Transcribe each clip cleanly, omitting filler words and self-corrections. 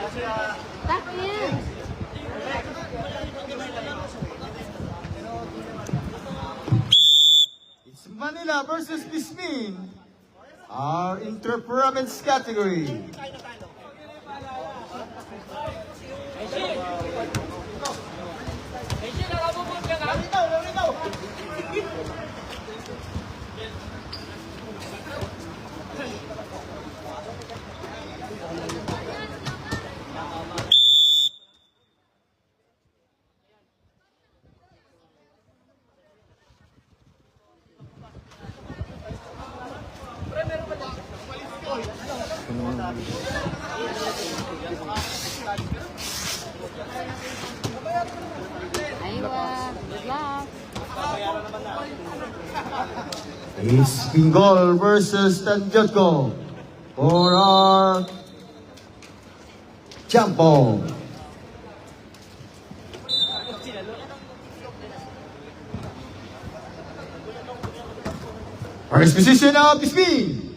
Tap in. It's Manila versus Bismin, our inter-province category. Aywa. Good luck. It's Bingol versus Tanjotko for our Champo. First position of Bismin.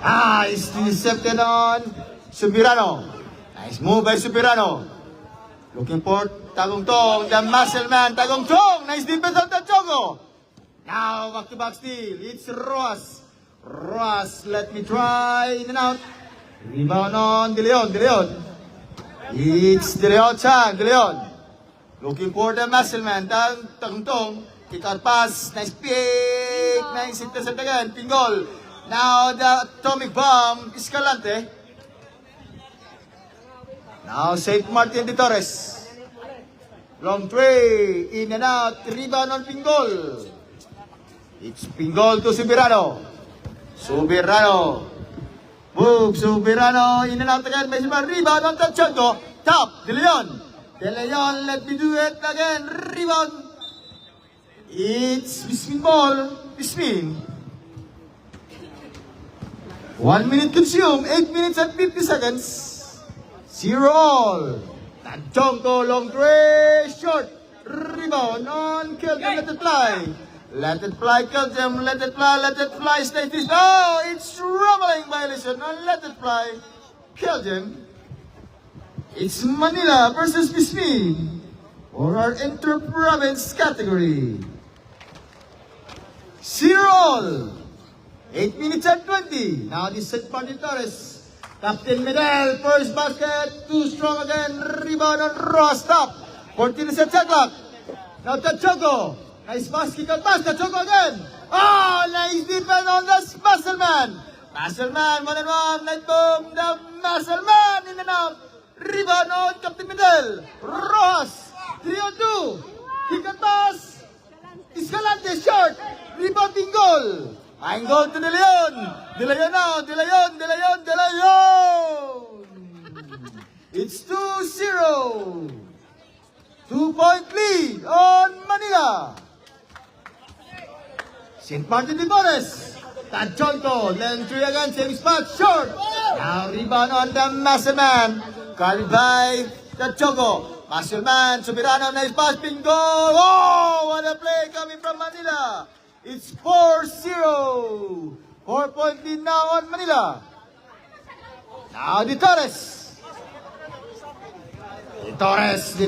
Nice intercepted on Subirano. Nice move by Subirano. Looking for Tagongtong, the muscle man, Tagongtong. Nice defense on Tanjotko. Now back-to-back steal. It's Roas. Roas, let me try. In and out. Rebound on De Leon. De Leon. It's De Leon Chan. De Leon. Looking for the muscle man. Tagongtong. Kick out pass. Nice pick. Nice intercept again. Pingol. Now the atomic bomb. Escalante. Now St. Martin de Torres. Long three. In and out. Rebound on Pingol. It's Pingol to Subirano. Subirano. Move, Subirano. In and out again. May rebound on Tanjotko. Top. De Leon. De Leon, let me do it again. Rebound. It's Bismin ball. Bismin. 1 minute consumed. 8 minutes and 50 seconds. 0 all. Tanjotko, long three. Short. Rebound on Kelvin. Let it fly. Let it fly, Kelvin. Let it fly. Let it fly. Stay this. Oh, it's rumbling violation on Let it fly. Kelvin. It's Manila versus Bismin for our inter-province category. 0 all. 8 minutes and 20. Now this St. Martin Torres. Captain Medel. First basket. Too strong again. Rebound on Ross. Stop. 14 is at clock. Now Tanjotko. Nice pass. Kick out pass. Tanjotko again. Oh, nice defense on the muscle man. Muscle man. 1-on-1. Night boom. The muscle man in and out. Rebound on Captain Medel. Ross. 3-on-2. Kick out pass. Escalante short. Rebound Bingol. Ang goal to De Leon. De Leon now. De Leon. De Leon. De Leon. It's 2-0. 2-point lead on Manila. St. Martin de Torres. Tanjotko. Then three again. Same spot. Short. Now rebound on the muscle man. Carried by Tanjotko. Muscle man. Subirano. Nice pass. Bingo. Oh, what a play coming from Manila. It's 4-0. 4-point lead now on Manila. Now De Torres. De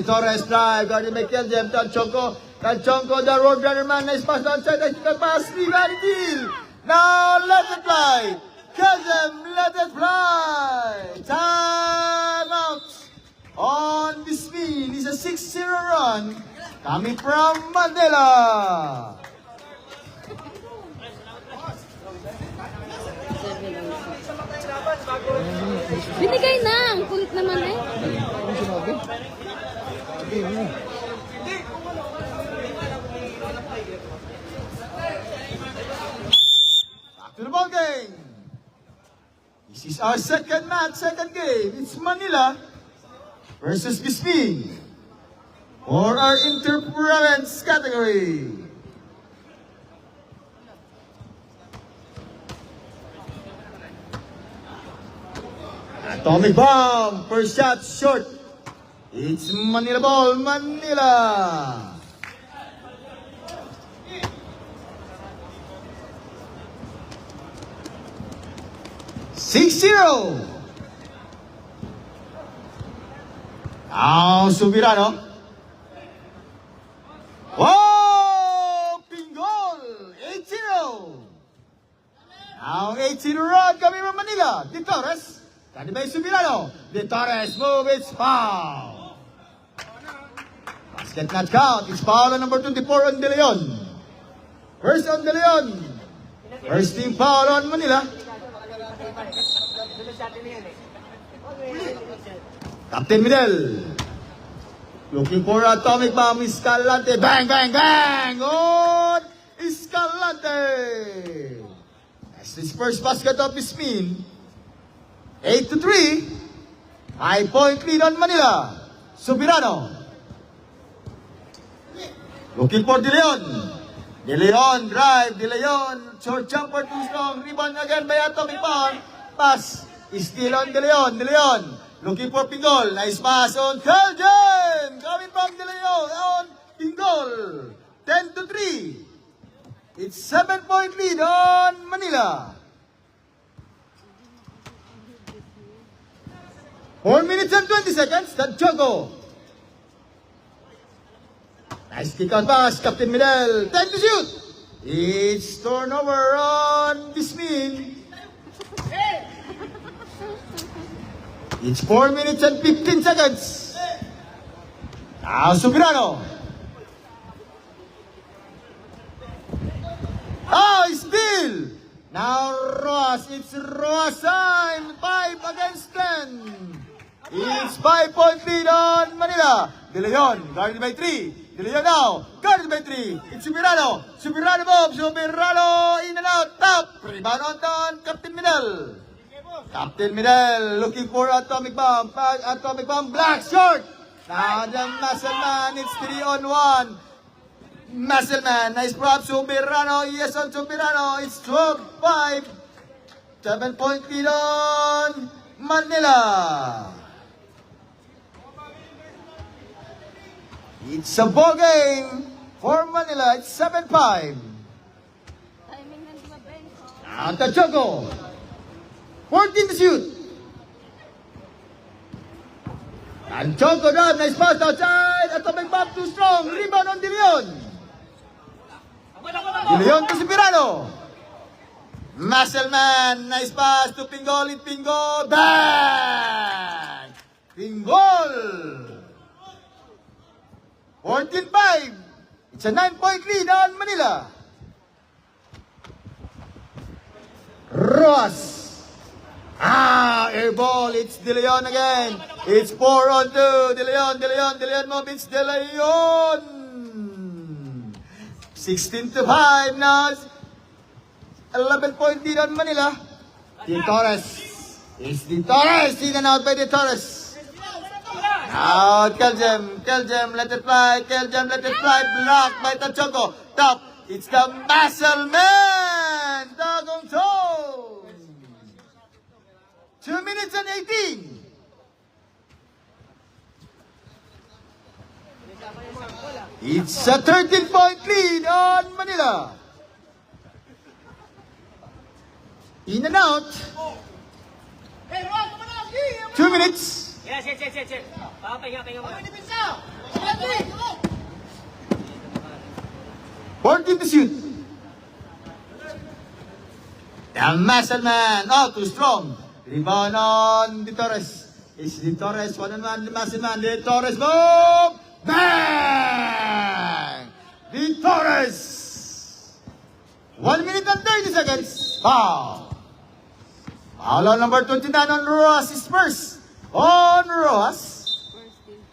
Torres drive. Guarded by Kelvin. Tanjotko. Tanjotko, the road runner man. Nice pass downside. Nice pass. Rebound deal. Now let it fly. Kelvin, let it fly. Time out on Bismin. It's a 6-0 run coming from Manila. Binigay na. Ang kulit naman eh. Back to the ball game. This is our second match, second game. It's Manila versus Bismin for our inter-province category. Atomic bomb. First shot short. It's Manila ball. Manila. Ang Subirano. Oh! Pinggol! 8-0! Ang 8-0 run kami from Manila. De Torres. Tadi by Subirano. De Torres move, it's foul. Basket not count. It's foul on number 24 on De Leon. First on De Leon. First team foul on Manila. Captain Midel. Looking for atomic bomb. Escalante. Bang, bang, bang! On Escalante. That's his first basket of his mean. 8-3. 5-point lead on Manila. Subirano. Looking for De Leon. De Leon drive. De Leon. Short jumper too strong. Rebound again by atomic bomb. Pass. Still on De Leon. De Leon. Looking for Pinggol. Nice pass on Kelgen. Coming from De Leon on Pinggol. 10-3. It's 7-point lead on Manila. 4 minutes and 20 seconds. That Jogo. Nice kick out pass. Captain Midel. 10 to shoot. It's turnover on Bismin. It's 4 minutes and 15 seconds. Now Subirano. Oh, still. Now Ross. It's Ross time. 5 against 10. It's 5-point lead on Manila. De Leon guarded by 3. De Leon now guarded by 3. It's Subirano. Subirano moves. Subirano in and out. Top. Rebound on Captain Midel. Captain Midel looking for atomic bomb. Atomic bomb. Black short. Now the Muscleman. It's 3-on-1. Muscleman. Nice prop. Subirano. Yes on Subirano. It's 12-5. 7-point lead on Manila. It's a ball game for Manila. It's 7-5. Timing ng Dimabenco. Now Tachoco. 14 to shoot. And Choco down. Nice pass outside. Atomic bomb too strong. Rebound on De Leon. De Leon to Subirano. Muscleman. Nice pass to Pinggol. It Pinggol. Bang! Pinggol. 14-5. It's a 9-point lead on Manila. Ross. Air ball. It's De Leon again. It's 4-on-2. De Leon, De Leon, De Leon move. It's De Leon. 16-5 now. 11-point lead on Manila. De Torres. It's De Torres. In and out by De Torres. Out, Kelgem, Kelgem, let it fly, Kelgem, let it fly, blocked by Tachoco. Top, it's the Muscle Man, Dagong Tone. 2 minutes and 18. It's a 13-point lead on Manila. In and out. 2 minutes. Yes. Pahinga mo. 14 to shoot. The Muscle Man. Oh, too strong. Rebound on De Torres. It's De Torres. 1-on-1. The Muscle Man. De Torres. Boom! Bang! De Torres. 1 minute and 30 seconds. Foul. Foul on number 29 on Ross is first. On Ross.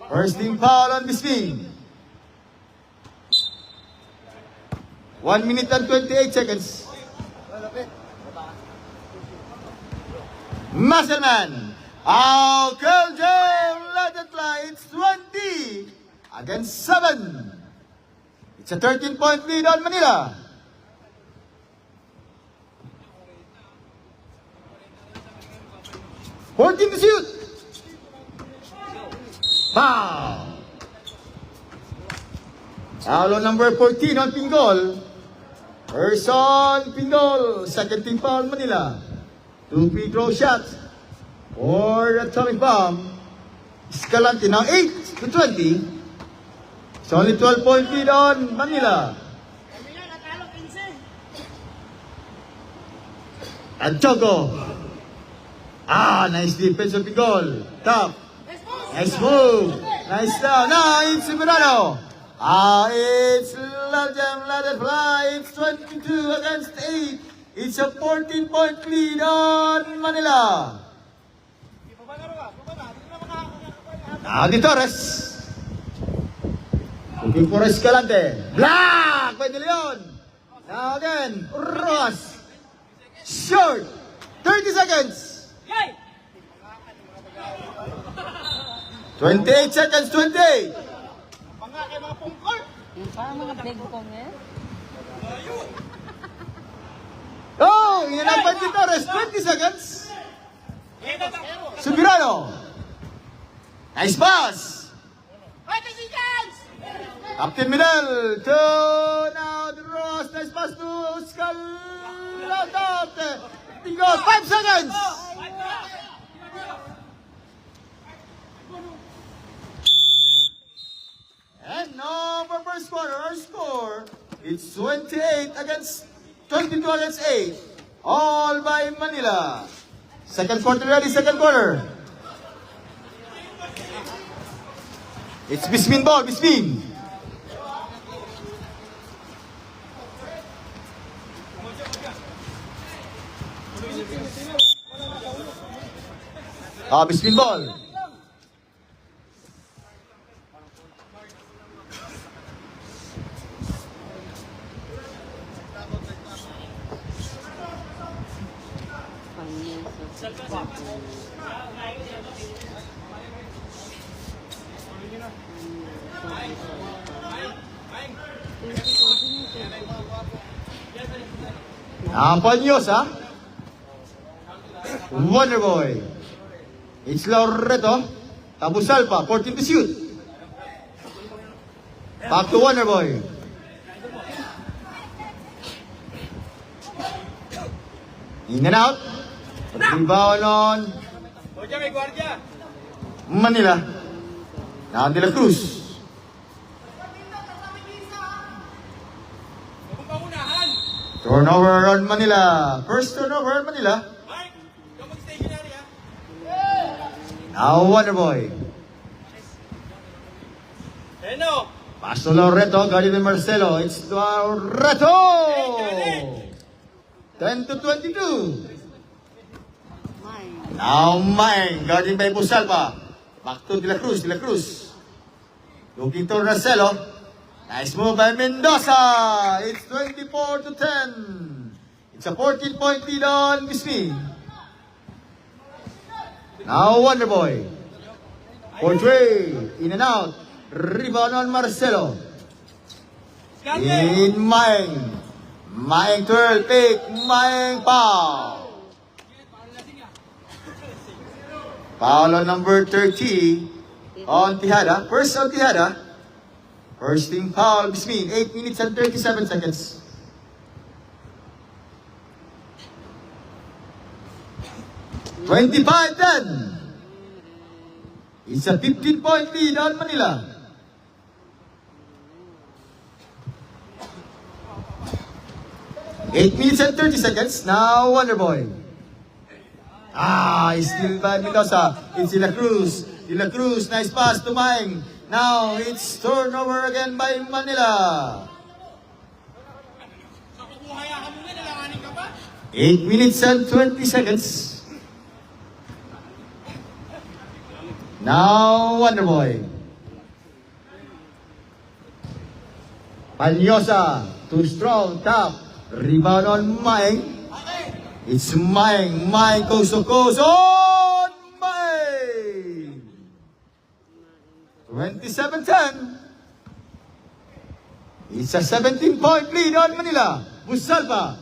First team foul on Bismin. 1 minute and 28 seconds. Muscleman. Oh, Kelgem, let it fly. It's 20 against 7. It's a 13-point lead on Manila. $14 to shoot. Foul. Foul on number 14 on Pinggol. First on Pinggol. Second team foul Manila. 2 free throw shots for Atomic Bomb. Escalante now 8 to 20. It's only 12-point lead on Manila. Adjogo. Nice defense of the goal. Top. Nice move. Nice down. Now it's Severano. It's let it fly. It's 22 against 8. It's a 14-point lead on Manila. Now di Torres. Looking for Escalante. Black by De Leon. Now again, Ross. Short. 30 seconds. 28 seconds, 28. Yung parang mga bengkong eh. Oh, inanapad si Torres. 20 seconds. Subirano. Nice pass. Captain Minel to now the Ross. Nice pass to Escalante. Bingo, 5 seconds. And now for first quarter, our score, it's 28 against 22 against 8. All by Manila. Second quarter ready, second quarter. It's Bismin ball, Bismin. Bismin ball. Panyosa. Wonderboy. It's Loreto. Tabusalpa, 14 to shoot. Back to Wonderboy. In and out. Rebound on Manila. Now De La Cruz. Turnover on Manila. First turnover on Manila. Now Wonderboy. Pass to Loreto. Guarded by Marcelo. It's Loreto. 10 to 22. Now Mine. Guarded by Busalpa. Back to De La Cruz. De La Cruz. Looking to Marcelo. Nice move by Mendoza. It's 24 to 10. It's a 14-point lead on Bismi. Now Wonderboy. Portray. In and out. Rebound on Marcelo. In Maeng. Maeng twirl. Pick. Maeng foul. Foul on number 30 on Tijada. First on Tijada. First team foul, Bismin, 8 minutes and 37 seconds. $25-10. It's a 15-point lead on Manila. Eight minutes and 30 seconds. Now Wonderboy. He's still by Mendoza. It's De La Cruz. De La Cruz, nice pass to Maeng. Now it's turnover again by Manila. 8 minutes and 20 seconds. Now Wonderboy. Panyosa, too strong, top. Rebound on Maeng. It's Maeng. Maeng goes to goes on Maeng. 27-10. It's a 17-point lead on Manila. Busalpa.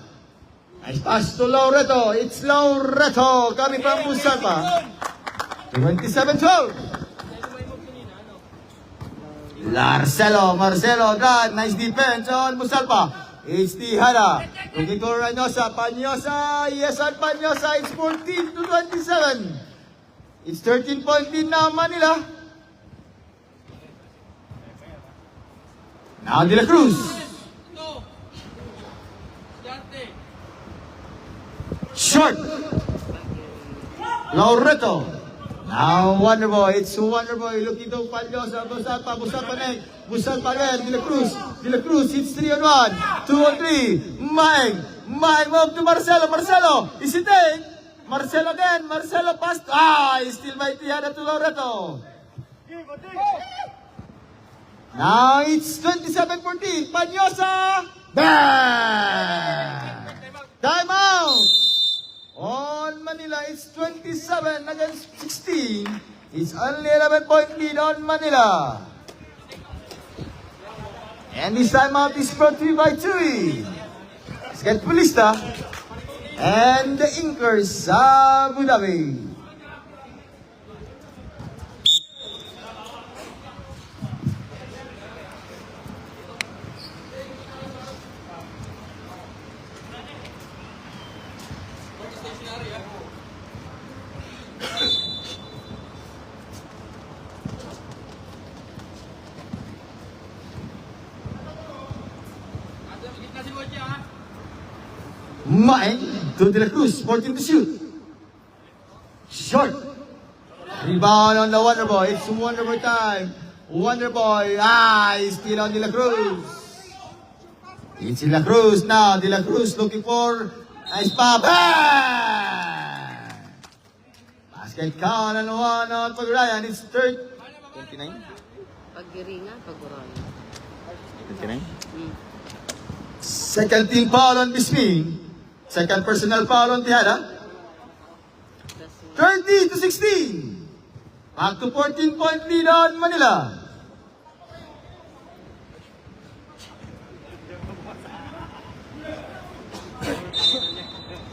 Nice pass to Loreto. It's Loreto coming from Busalpa. 27-12. Marcelo drive. Nice defense on Busalpa. It's Tijada. Looking to Reynosa. Panyosa. Yes, on Panyosa. It's 14 to 27. It's 13-point lead na Manila. Now De La Cruz. Short. Loreto. Now Wonderboy. It's Wonderboy looking to Palyosa. Busal pa Neng. Busal pa again. De La Cruz. De La Cruz hits 3 on 1. 2 on 3. Maeng move to Marcelo. Marcelo. Is it take? Marcelo again. Marcelo passed. He's still by Tejada to Loreto. Now it's 27-14. Panyosa. Bang! Time out. On Manila, it's 27 against 16. It's only 11-point lead on Manila. And this timeout is brought to you by TUI, Sket Pulista, and the Inkers Abu Dhabi. Maeng to De La Cruz, 14 to shoot. Short. Rebound on the Wonderboy. It's Wonderboy time. Wonderboy. He's still on De La Cruz. It's De La Cruz now. De La Cruz looking for nice pop. Basket count and 1 on Pag-Ryan. It's 29. Paggiringan, pag-Ryan. 29. Second team foul on Bismin. Second personal foul on Tejada. 30 to 16. Back to 14-point lead on Manila.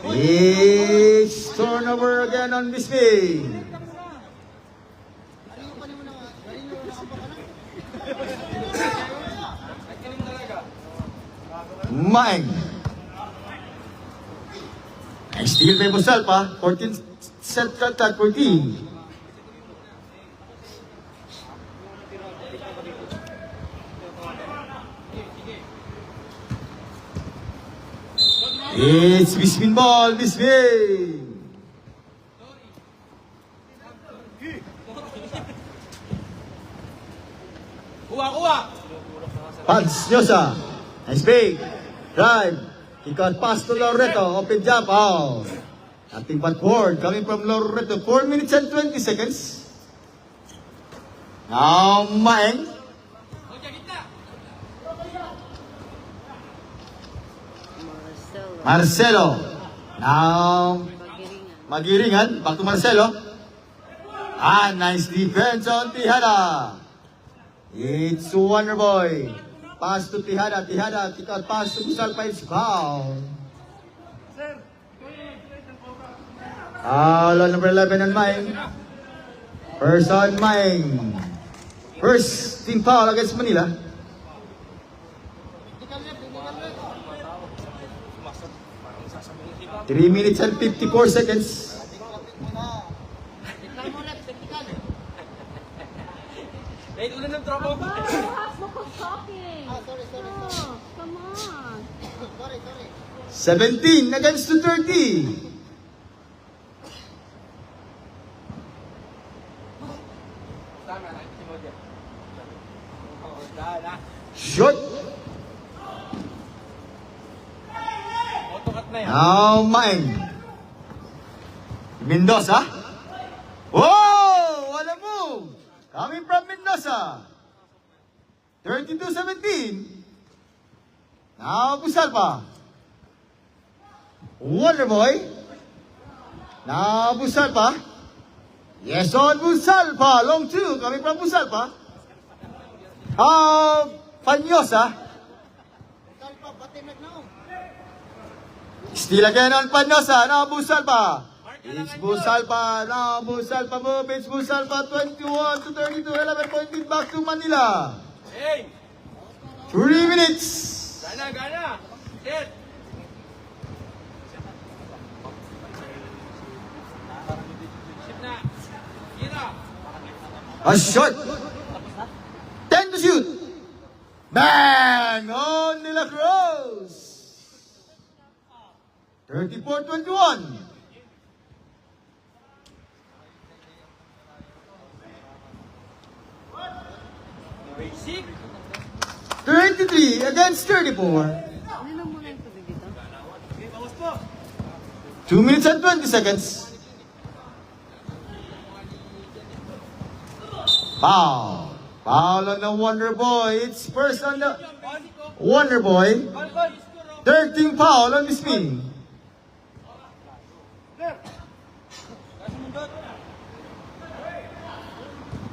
It's turnover again on Bismin. Maeng. Nice steal by Busalpa. 14 set cut at 14. It's Bismin ball. Bismin. Pads Nyosa. Nice big. Drive. Kick out pass to Loreto. Open jump. Nothing but board coming from Loreto. 4 minutes and 20 seconds. Now Maeng. Marcelo. Now Magiringan. Back to Marcelo. Nice defense on Tejada. It's Wonderboy. Pass to Tejada. Tejada. Kick out pass to Busalpa. It's foul. Foul on number 11 on Maeng. First on Maeng. First team foul against Manila. Three minutes and 54 seconds. Late ulan ng tropa. Come on. 17 against 30. Shot. Now Maeng. Mendoza. Oh, what a move. Coming from Mendoza. 32-17. Now Busalpa. Wonderboy. Now Busalpa. Yes on Busalpa. Long two coming from Busalpa. Panyosa. Still again on Panyosa. Now Busalpa. It's Busalpa. Now Busalpa move. It's Busalpa. 21 to 32. 11-point lead back to Manila. 3 minutes. Gana. Set. Ship na. A shot. 10 to shoot. Bang! On De La Cruz. 34-21. Basic. 23 against 34. Ano lang muna yung tubig dito? 2 minutes and 20 seconds. Foul. Foul on the Wonder Boy. It's first on the Wonder Boy. 13 foul on Bismi.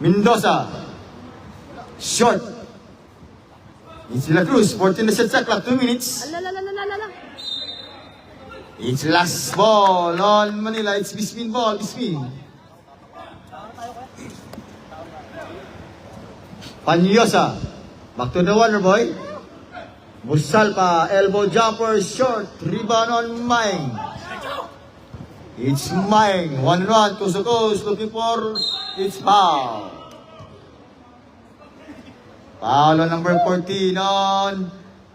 Mendoza. Short. It's De La Cruz. 14 the shot clock. 2 minutes. Alalalalala. It's last ball on Manila. It's Bismin ball. Bismin. Panyosa. Back to the Wonder Boy. Musalpa. Elbow jumper. Short. Rebound on Maeng. It's Maeng. 1-1. Coast to coast. Looking for. It's foul. Foul on number 14 on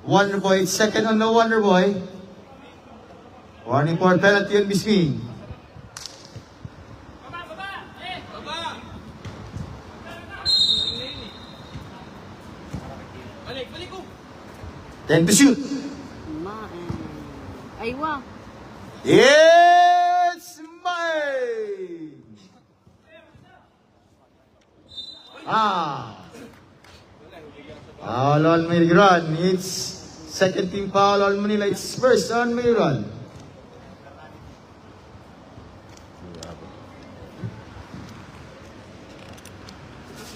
Wonder Boy. It's second on the Wonder Boy. Warning for penalty on Bismi. Balik ko. 10 to shoot. Aywa. It's mine. Foul on Mayron. It's second team foul on Manila. It's first on Mayron.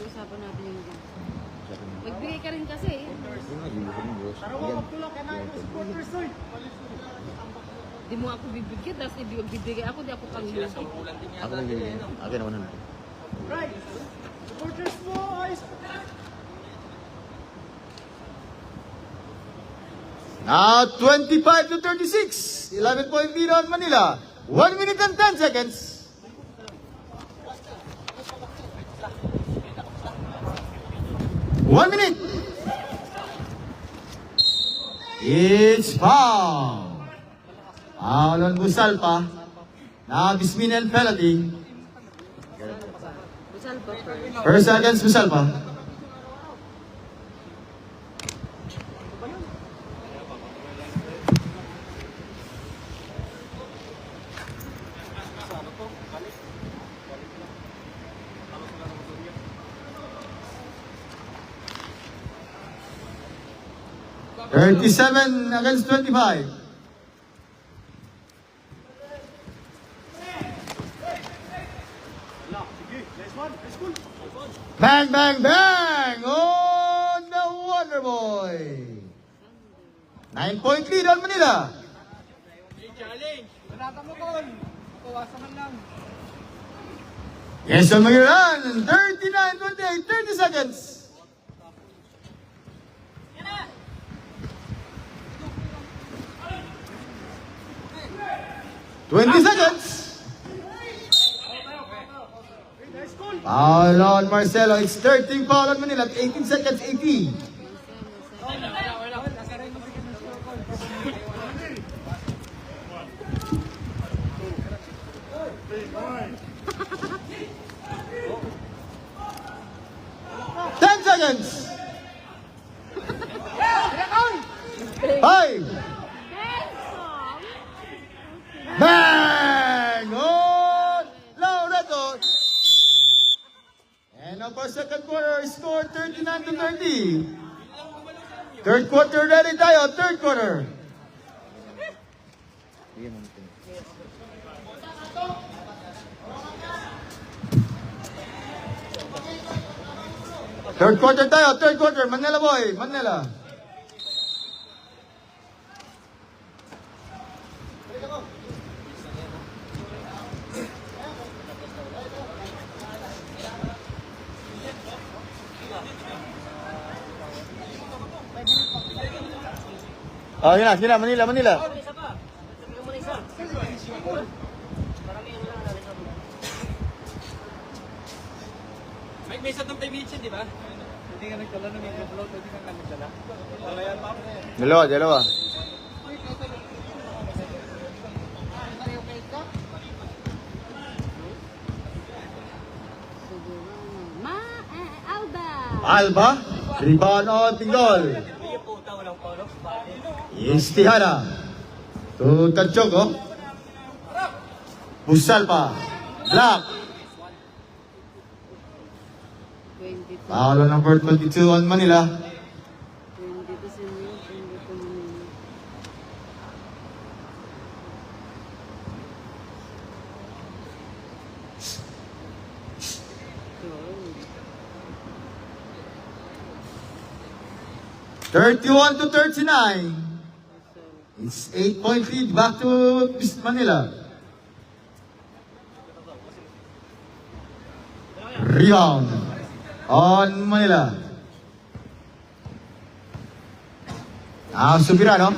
Usapan natin yung magbigay ka rin kasi. Di mo ako bibigyan, tapos ibibigay ako, di ako pang Ako lang bibigyan. Akin naman nun. Now 25 to 36. 11-point lead on Manila. 1 minute and 10 seconds. One minute. It's foul. Foul on Busalpa. Now Bismin and penalty. First against Busalpa. $37 against 25. Bang, bang, bang! On the Wonder Boy. 9-point lead on Manila. Challenge. Banata mo, Kon. Kawasan man lang. Yes, on Manila. 39-28, 30 seconds. $20 seconds. Foul on Marcelo. It's 13 foul on Manila. 18 seconds, 18. Seconds. 5. Bang! On Laureto. And of our second quarter, scored 39 to 30. Third quarter ready tayo. Third quarter. Bigyan mo natin. Third quarter tayo. Third quarter. Manila boy. Manila. Oh, yun na. Sige na. Manila, Manila. May isa doon kay Mitchell, di ba? Hindi ka nagtala ng microphone, hindi ka nagtala. Wala yan, Pap. Dalawa. Alba. Alba, rebound on Pinggol. Istihana. To Tadjoko. Busalpa. Black. 22. Foul on number 22 on Manila. 22 senior, 22 Manila. So, 31 to 39. It's 8-point lead back to Manila. Rebound on Manila. Subirano.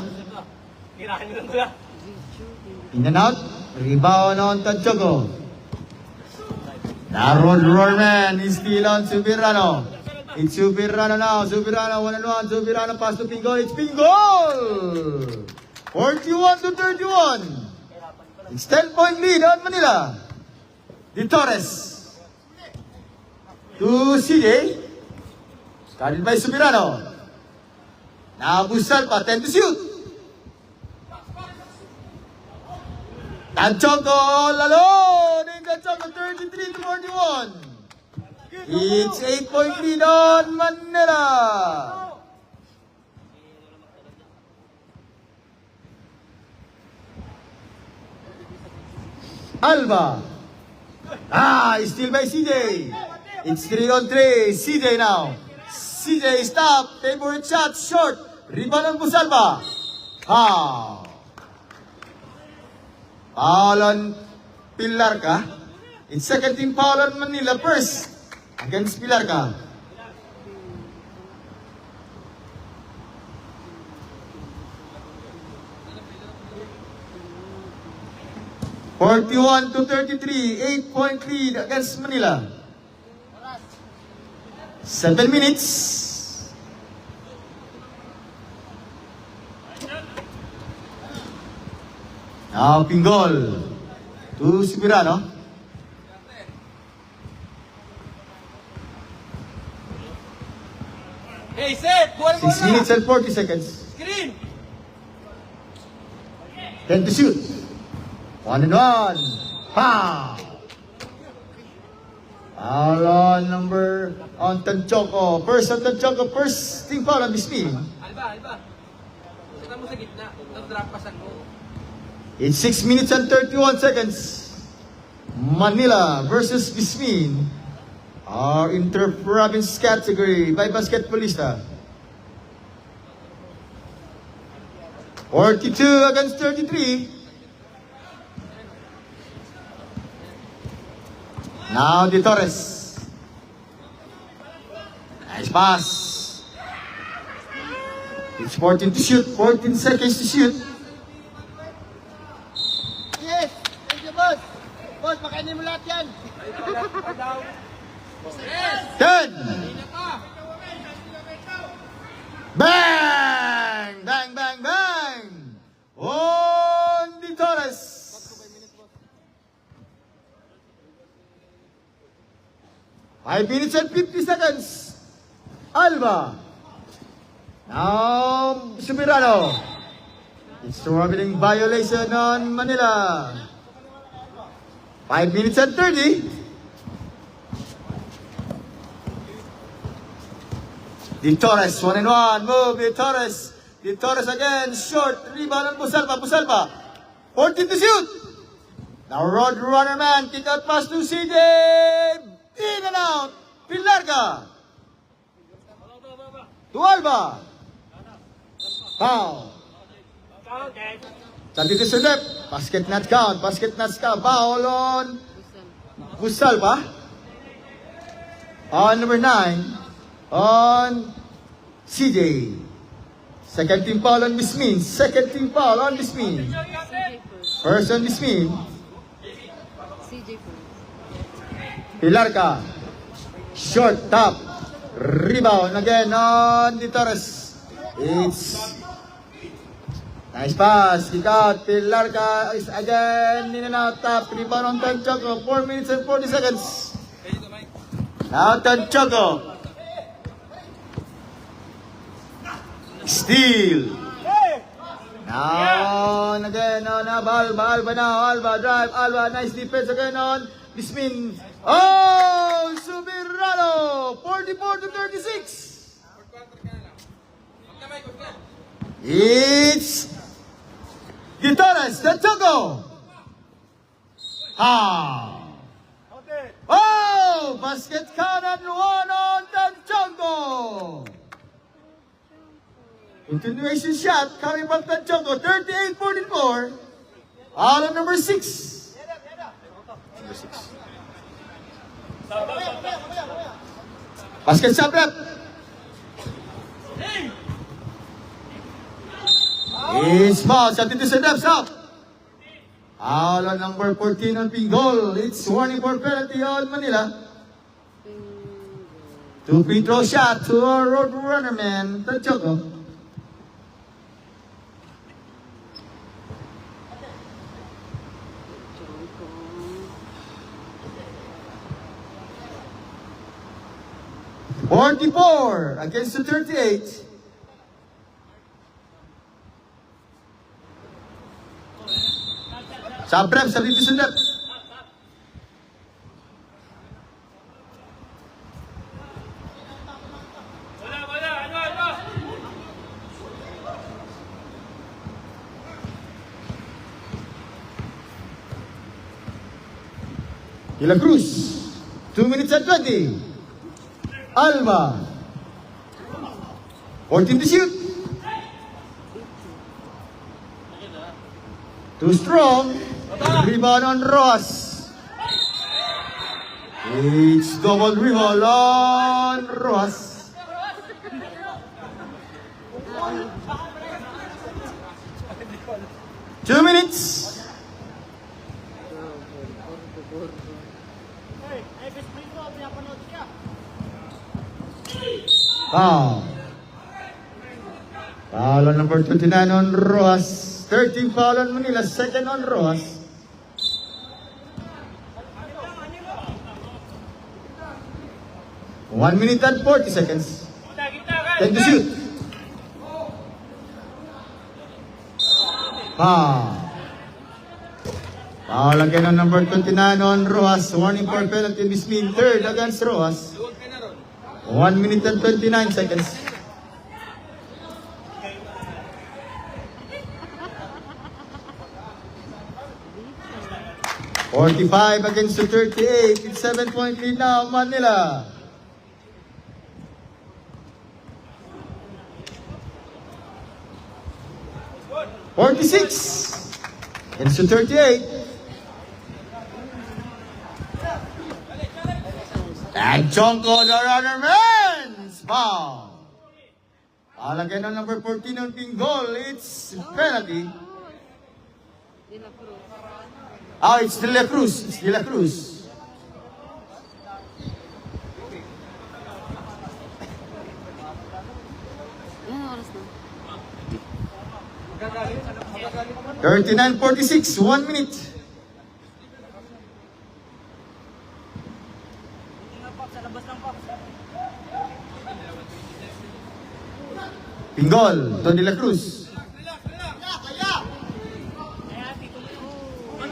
In and out. Rebound on Tadjoko. Narrowed Roarman is still on Subirano. It's Subirano now. Subirano 1-1. Subirano pass to Pinggol. It's Pinggol. 41 to 31. It's 10-point lead on Manila. De Torres. To CJ. Started by Subirano. Now Busalpa, 10 to shoot. Tadjoko all alone. And Tadjoko 33 to 41. It's 8-point lead on Manila. Alba. Still by CJ. It's 3-on-3. CJ now. CJ stop. Favorite shot. Short. Rebound on Busalpa. Foul on Pilarca. It's second team foul on Manila. First against Pilarca. (41 to 33), 8-point lead against Manila. 7 minutes. Now Pinggol to Subirano. Hey, set! 6 minutes and 40 seconds. Screen! 10 to shoot. 1-1. Pow! Foul on number on Tadjoko. First on Tadjoko. First team foul on Bismi. Alba. Saka mo sa gitna. Nag-drop pasan mo. It's 6 minutes and 31 seconds. Manila versus Bismin. Our inter-province category by basketballista. 42 against 33. Now De Torres. Nice pass. It's 14 to shoot. 14 seconds to shoot. Yes! Thank you, boss! Boss, makainin mo lahat yan! 10. Bang! Bang, bang, bang! On De Torres. Five minutes and 50 seconds. Alba. Now, Subirano. It's traveling violation on Manila. 5 minutes and 30. De Torres, 1-1. Move, De Torres. De Torres again. Short. Rebound on Busalpa. 14 to shoot. Now, Road Runner man. Kick out pass to CJ. In and out. Pilarca. To Alba. Foul. Tadi disedep. Basket not count. Foul on Busalpa. On number 9. On CJ. Second team foul on Bismin. First on Bismin. CJ first. Pilarca. Short top. Rebound again on the Torres. It's nice pass. Kick out. Pilarca is again in and out top. Rebound on Tanchoco. 4 minutes and 40 seconds. Now Tanchoco. Steal. Now again on Alba now. Alba drive. Alba nice defense again on Bismin. Oh, Subirano. 44 to 36. It's Guitores, Tanchoco. Oh, basket count and one on Tanchoco. Continuation shot coming from Tanchoco, 38-44. All on number 6. Number 6. Basket shot rep. It's foul. Shot into the steps out. All on number 14 on Pingol. It's warning for penalty on Manila. 2 free throw shot to our road runner man, Tanchoco. $44 against the 38. Sabrem, sabi ito sundap. De La Cruz, 2 minutes and 20. Alba, 14 to shoot. Too strong. Rebound on Ross. It's double rebound on Ross. Two minutes. Foul. Foul on number 29 on Ross. 13 foul on Manila, second on Ross. One minute and 40 seconds. 10 to shoot. Foul. Foul again on number 29 on Ross. Warning for penalty. Bismin third against Ross. 1 minute and 29 seconds. $45 against the 38. It's 7-point lead now, Manila. $46 against the 38. And Chonko, the runner man. Foul. Foul again on number 14 on Pingol. It's penalty. De La Cruz. Oh, it's De La Cruz. It's De La Cruz. Ilan oras na? 39-46, 1 minute. Pingol, to De La Cruz.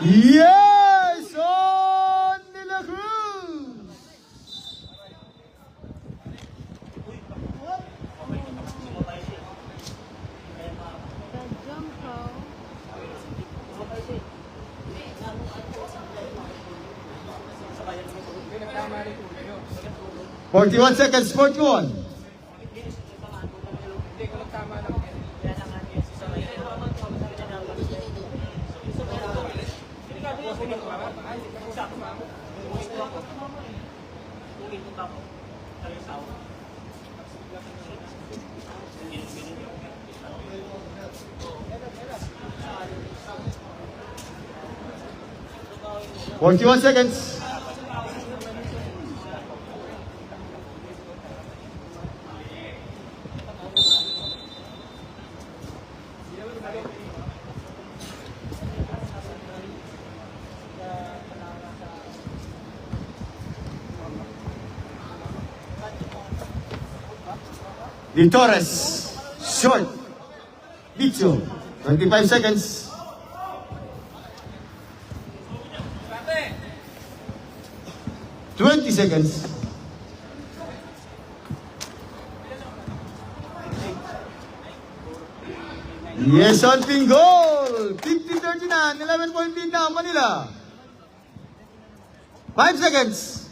Yes, on De La Cruz. Jump 41 seconds, 41. $41 seconds. De Torres. Short. Bicho. 25 seconds. $20. Yes, on ping goal. 50-39. 11-point lead now, Manila. 5 seconds.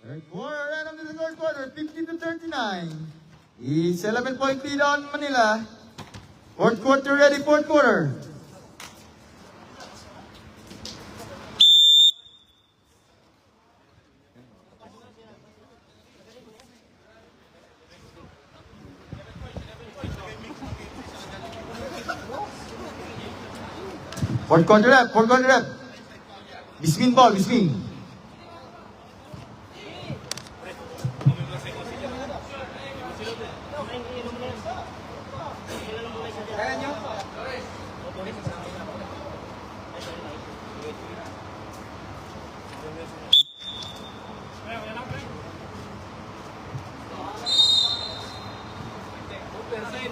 Third quarter, end of the third quarter, 50-39. It's 11-point lead on Manila. Fourth quarter ready, fourth quarter. Fourth quarter up, fourth quarter up. Bismin ball, Bismin.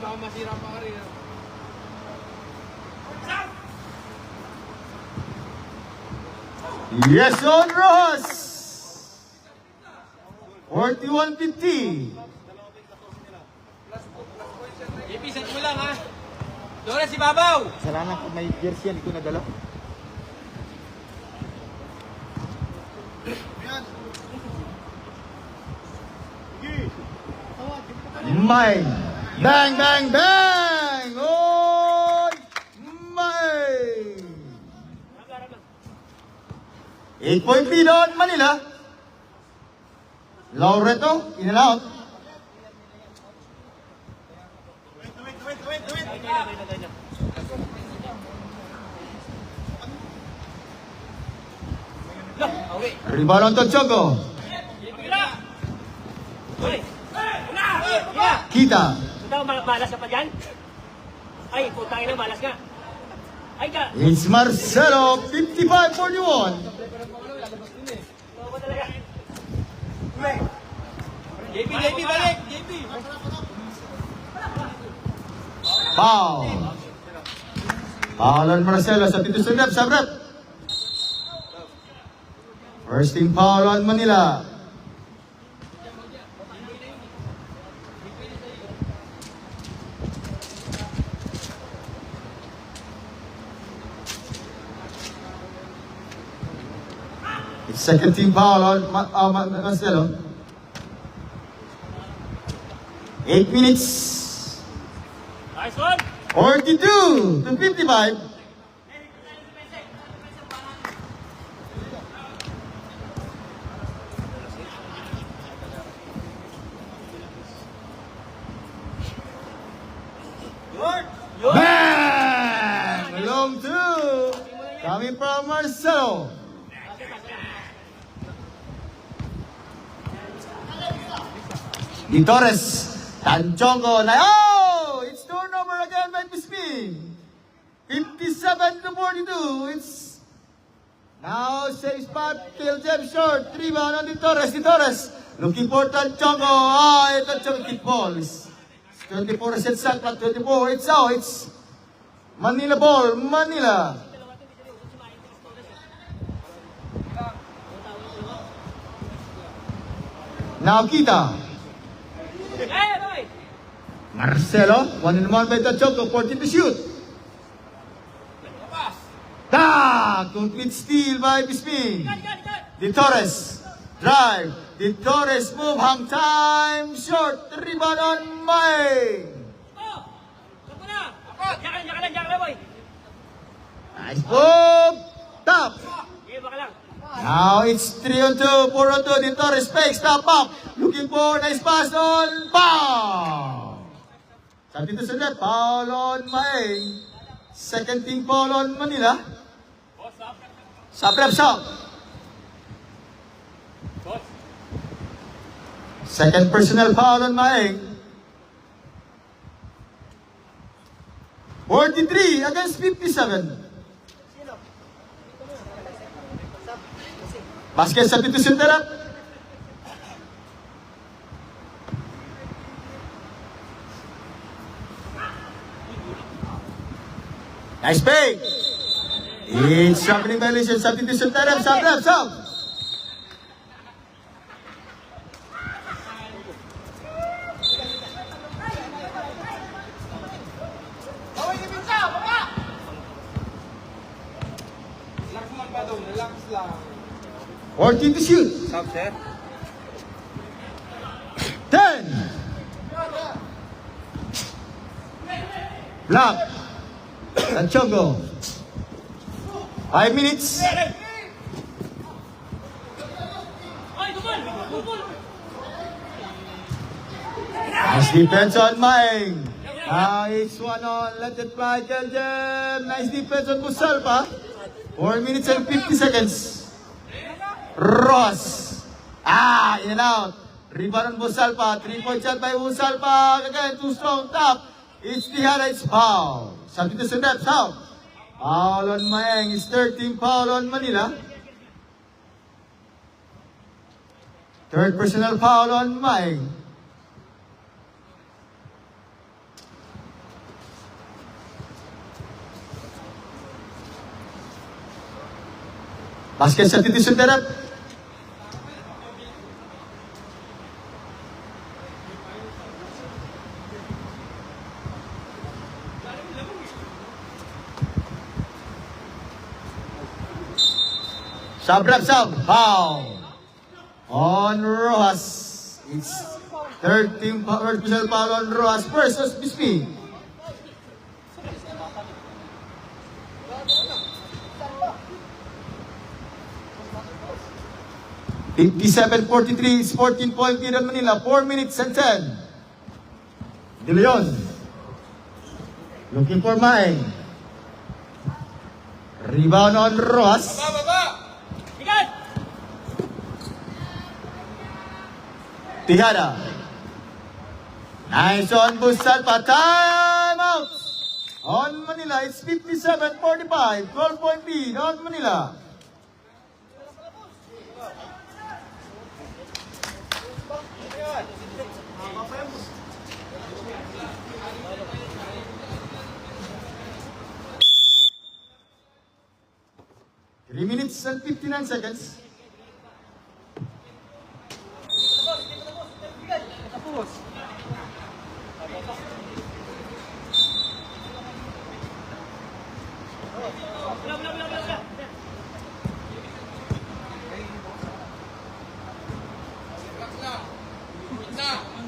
Baka masira pa ka rin. Yes, on Rojas. 41-50. JP, set mo lang ha. Dora, si Babaw. Salamat kung may jersey yan, ito nadala. Mine. Bang, bang, bang. Oh, mine. 8-point lead on Manila. Laureto, in and out. Rebound on Tochoco. Kita. Malas ka pa dyan? Ay, putangin na, malas ka. Ay ka! It's Marcelo, 55-41. JP, balik! JP! Foul. Foul on Marcelo sa Tito Sunep, sa rep. First team foul on Manila. It's second team foul on Marcelo. 8 minutes. Nice one! 42-55. Bang! Long two. Coming from Marcelo. De Torres. Tanchongo na. Oh! It's turnover again by Bismin. 57-42. It's now safe spot. Till Jeb short. Rebound on De Torres. De Torres. Looking for Tanchongo. Ah, ito Tanchongo kickball. It's 24% shot, not 24. It's out. It's Manila ball. Manila. Now Kita. Marcelo, 1-on-1 by Tachoco, 14 to shoot. Complete steal by Bismin. De Torres, drive. De Torres move, hang time, short, rebound on May. Nice move, top. Now it's 3-on-2, 4-on-2. De Torres fakes, stop up. Looking for nice pass on foul. Sa dito sa net, foul on May. Second team foul on Manila. Sa prep shot. Second personal foul on May. 43 against 57. Basket substitution terap. Nice play. It's traveling violation. Substitution terap. Sub. Relax man pa doon, relax lang. 14 to shoot. Stop, sir. 10. Block. Sanchogo. 5 minutes. Ay, tubol! Tubol! Nice defense on Maeng. Nice one on Let It Fly, Keljem. Nice defense on Busalpa. 4 minutes and 50 seconds. Ross. In and out. Rebound on Busalpa. 3-point shot by Busalpa. Again, too strong. Top. It's Tihara. It's foul. Substitution reps out. Foul on Maeng. It's 13 foul on Manila. Third personal foul on Maeng. Basket substitution terap. Sub. Foul. On Rojas. It's 13 personal foul on Rojas versus Bisbee. (57-43) is 14-point lead on Manila. 4 minutes and 10. De Leon. Looking for Maeng. Rebound on Rojas. Ikat! Tihara. Nice on Busalpa. Time out. On Manila, it's 57-45. 12-point lead on Manila. Three minutes and 59 seconds.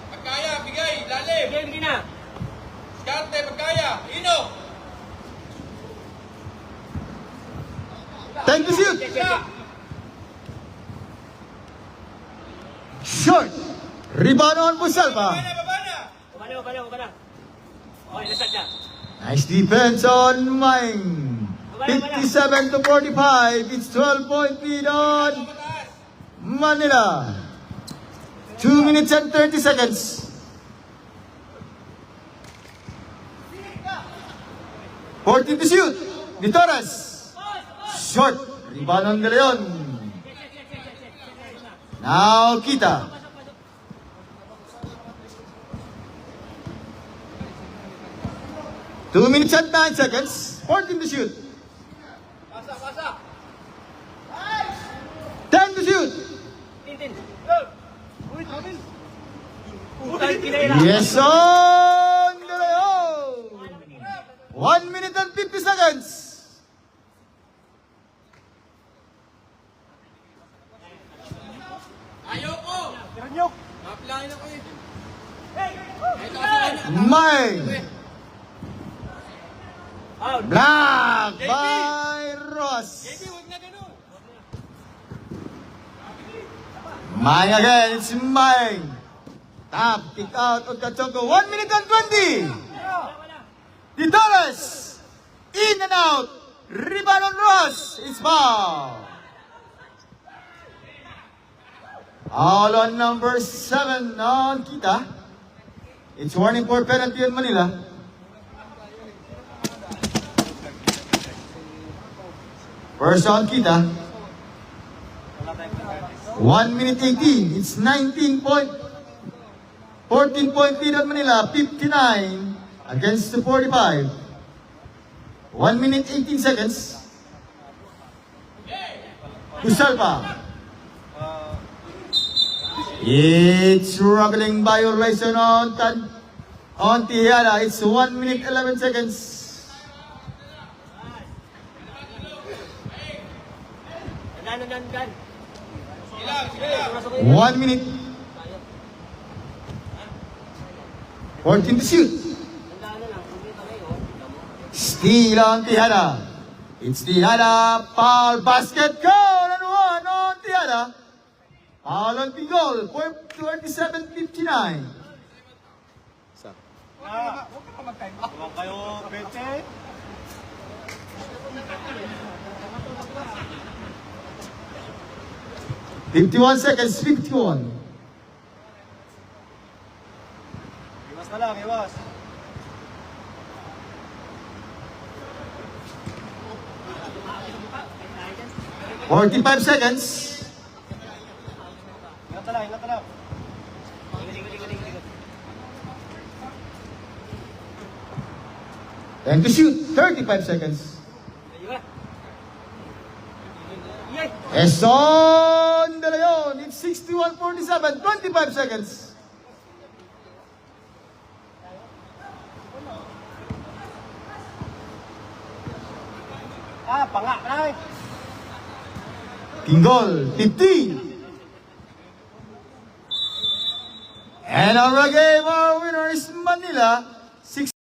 Pagkaya, bigay, lalim. Game na! Skarte, pagkaya, ino. Time to shoot. Short. Rebound on Busalpa. Baba na. Baba na. Okay, nasad ka. Nice defense on Maeng. 57-45. It's 12-point lead on Manila. 2 minutes and 30 seconds. (14 to shoot. Di Torres. Short. Rebound on De Leon. Now Kita. Two minutes and 9 seconds. 14 to shoot. Pasa. 10 to shoot. Tintin. Uy, Tomil. Utang kinailan. Yes on De Leon. 1 minute and 50 seconds. Ayoko. Ranyok. Maplangin ako eh. Maeng. Out. Block by Ross. Huwag na ganun. Maeng again. It's Maeng. Tap. Kick out on Kachoko. 1 minute and 20. Di Torres. In and out. Rebound on Ross. It's foul. All on number 7 on Kita. It's warning for penalty on Manila. First on Kita. Wala tayong 1 minute 18. It's 14-point lead on Manila, 59 against the 45. 1 minute 18 seconds. Usalpa. It's struggling violation on Tejada. It's 1 minute 11 seconds. Dan. 1 minute 14 to shoot. Steal on Tejada. It's Tejada. Foul basket. Goal and one on Tejada. Foul on Pingol. 27-59. Huwag kayo, Bete. 51 seconds. 51. Iwas na lang, iwas. Forty-five seconds. Ingat na lang. And to shoot. 35 seconds. Eson De Leon. It's 61-47. 25 seconds. Panga, ay! Pingol, 15. And our game, our winner is Manila,